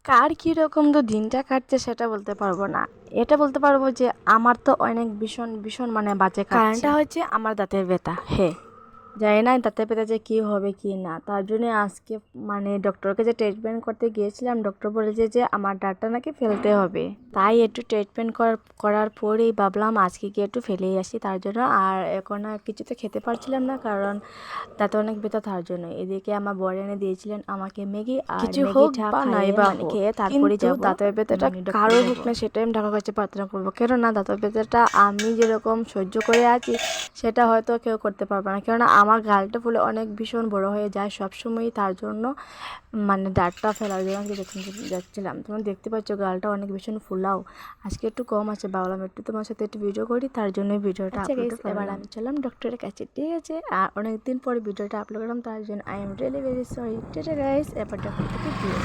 কার কীরকম তো দিনটা কাটছে সেটা বলতে পারবো না। এটা বলতে পারবো যে আমার তো অনেক ভীষণ ভীষণ মানে বাজে কারণটা হচ্ছে আমার দাঁতের ব্যথা। জানি না দাঁতের ব্যথা যে কী হবে কি না, তার জন্য আজকে মানে ডক্টরকে যে ট্রিটমেন্ট করতে গিয়েছিলাম, ডক্টর বলেছে যে আমার দাঁতটা নাকি ফেলতে হবে। তাই একটু ট্রিটমেন্ট করার পরেই ভাবলাম আজকে গিয়ে একটু ফেলেই আসি, তার জন্য। আর এখন আর কিছুতে খেতে পারছিলাম না কারণ দাঁতে অনেক ব্যথা, তার জন্য। এদিকে আমার বর এনে দিয়েছিলেন আমাকে ম্যাগি, আর কিছু হোক বা নাই বা খেয়ে তারপরে যাব। দাঁতের ব্যথাটা কারো হোক না সেটা আমি ঢাকার কাছে প্রার্থনা করবো, কেননা দাঁতের ব্যথাটা আমি যেরকম সহ্য করে আছি সেটা হয়তো কেউ করতে পারবে না, কেননা আমার গালটা ফুলে অনেক ভীষণ বড় হয়ে যায় সবসময়ই। তার জন্য মানে দাঁতটা ফেলার জন্য আজকে যাচ্ছিলাম। তোমরা দেখতে পাচ্ছ গালটা অনেক ভীষণ ফুলাও, আজকে একটু কম আছে। ভাবলাম একটু তোমার সাথে একটু ভিডিও করি, তার জন্যই ভিডিওটা আপলোড করলাম। এবার আমি চললাম ডক্টরের কাছে, ঠিক আছে। আর অনেকদিন পরে ভিডিওটা আপলোড করলাম, তার জন্য I am really very sorry. ঠিক আছে গাইস, এবার ডক্টর থেকে দিয়ে